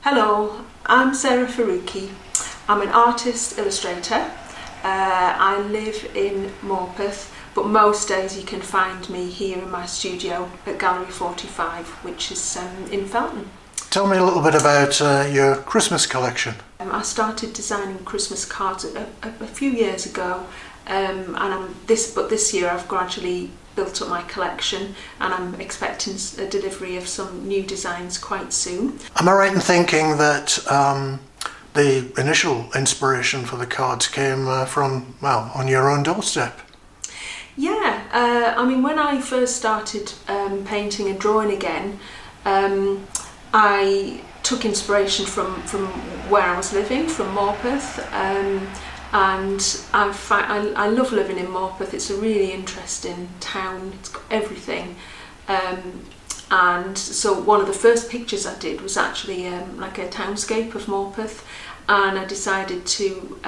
Hello, I'm Sarah Farooqi. I'm an artist illustrator. I live in Morpeth, but most days you can find me here in my studio at Gallery 45, which is in Felton. Tell me a little bit about your Christmas collection. I started designing Christmas cards a few years ago, but this year I've gradually built up my collection, and I'm expecting a delivery of some new designs quite soon. Am I right in thinking that the initial inspiration for the cards came from, well, on your own doorstep? Yeah, I mean, when I first started painting and drawing again, I took inspiration from where I was living, from Morpeth, and I love living in Morpeth. It's a really interesting town. It's got everything, and so one of the first pictures I did was actually like a townscape of Morpeth, and I decided to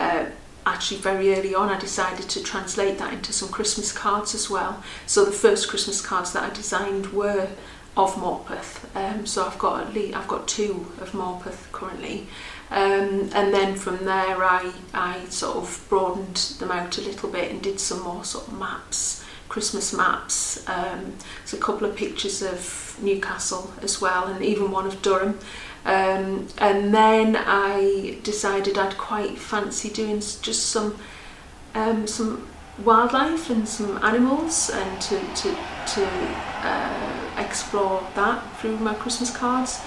actually very early on I decided to translate that into some Christmas cards as well. So the first Christmas cards that I designed were of Morpeth, so I've got two of Morpeth currently, and then from there I sort of broadened them out a little bit and did some more sort of maps, Christmas maps. There's a couple of pictures of Newcastle as well, and even one of Durham, and then I decided I'd quite fancy doing just some wildlife and some animals, and to explore that through my Christmas cards,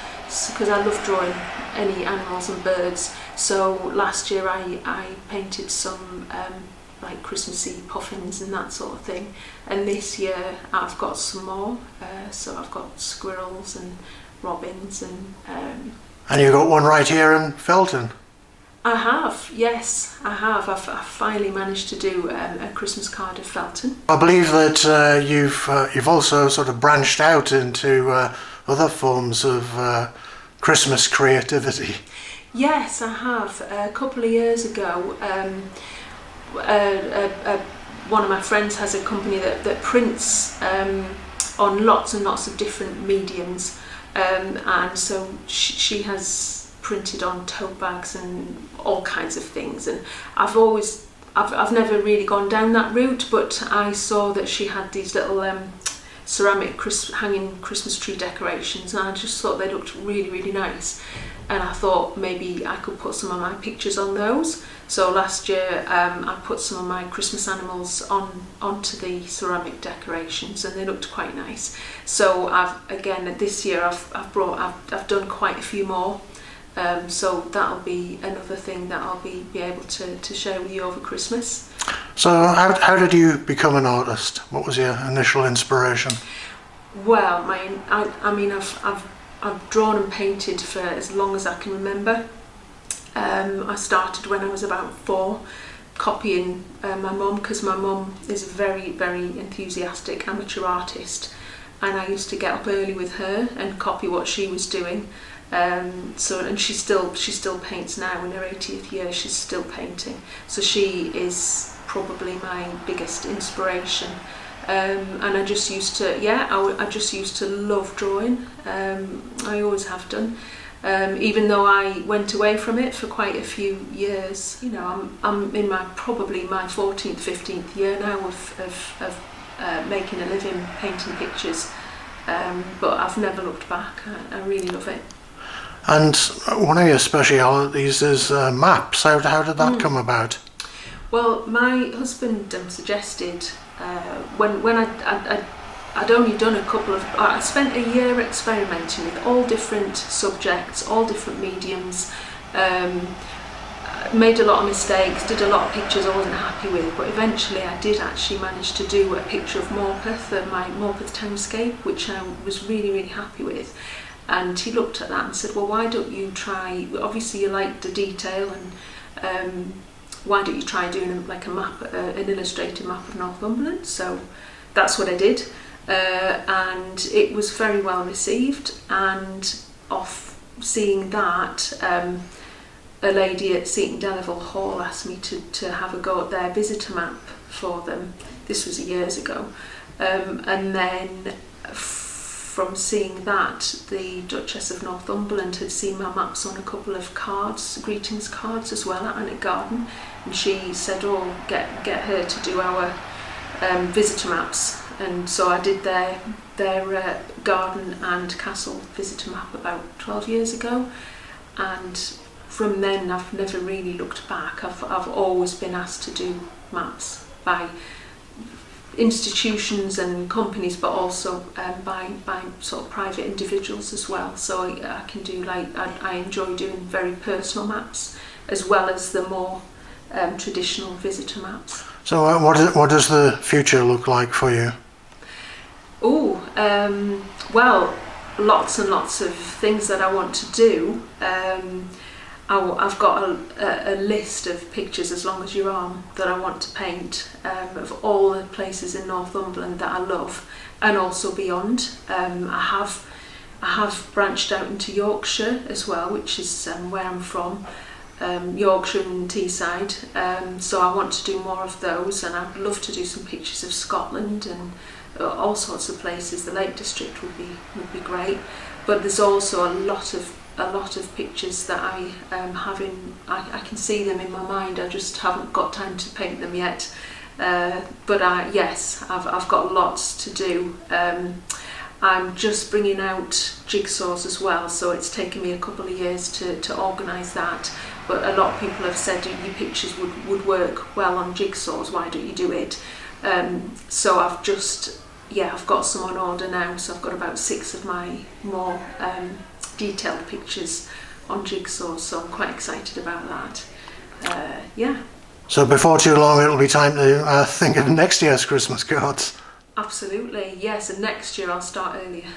because I love drawing any animals and birds. So last year I painted some like Christmassy puffins and that sort of thing, and this year I've got some more, so I've got squirrels and robins and you've got one right here in Felton. I have, yes, I have. I've finally managed to do a Christmas card of Felton. I believe that you've also sort of branched out into other forms of Christmas creativity. Yes, I have. A couple of years ago, one of my friends has a company that prints on lots and lots of different mediums, and so she has printed on tote bags and all kinds of things, and I've never really gone down that route, but I saw that she had these little ceramic hanging Christmas tree decorations, and I just thought they looked really, really nice, and I thought maybe I could put some of my pictures on those. So last year I put some of my Christmas animals onto the ceramic decorations, and they looked quite nice. So this year I've done quite a few more. So that'll be another thing that I'll be able to share with you over Christmas. So how did you become an artist? What was your initial inspiration? Well, I've drawn and painted for as long as I can remember. I started when I was about 4, copying my mum, because my mum is a very, very enthusiastic amateur artist, and I used to get up early with her and copy what she was doing. And she still paints now. In her 80th year, she's still painting. So she is probably my biggest inspiration. And I just used to love drawing. I always have done. Even though I went away from it for quite a few years. You know, I'm in probably my 14th, 15th year now of making a living painting pictures. But I've never looked back. I really love it. And one of your specialities is maps. How did that come about? Well, my husband suggested when I'd only done a couple of. I spent a year experimenting with all different subjects, all different mediums. Made a lot of mistakes, did a lot of pictures I wasn't happy with, but eventually I did actually manage to do a picture of Morpeth, my Morpeth townscape, which I was really, really happy with. And he looked at that and said, well, why don't you try, obviously you like the detail, and why don't you try doing like a map, an illustrated map of Northumberland? So that's what I did, and it was very well received. And off seeing that, a lady at Seaton Delaval Hall asked me to have a go at their visitor map for them. This was years ago, and then from seeing that, the Duchess of Northumberland had seen my maps on a couple of cards, greetings cards as well at Annick Garden, and she said, "Oh, get her to do our visitor maps." And so I did their garden and castle visitor map about 12 years ago, and from then I've never really looked back. I've always been asked to do maps by institutions and companies, but also by sort of private individuals as well. So I can do, like, I enjoy doing very personal maps as well as the more traditional visitor maps. So what does the future look like for you? Well, lots and lots of things that I want to do. I've got a list of pictures as long as your arm that I want to paint, of all the places in Northumberland that I love, and also beyond. I have branched out into Yorkshire as well, which is where I'm from, Yorkshire and Teesside. So I want to do more of those, and I'd love to do some pictures of Scotland and all sorts of places. The Lake District would be great, but there's also a lot of pictures that I I can see them in my mind. I just haven't got time to paint them yet. But yes, I've got lots to do. I'm just bringing out jigsaws as well, so it's taken me a couple of years to organise that. But a lot of people have said your pictures would work well on jigsaws. Why don't you do it? So I've got some on order now. So I've got about 6 of my more detailed pictures on jigsaw, so I'm quite excited about that. So before too long it'll be time to think of next year's Christmas cards. Absolutely, yes, and next year I'll start earlier.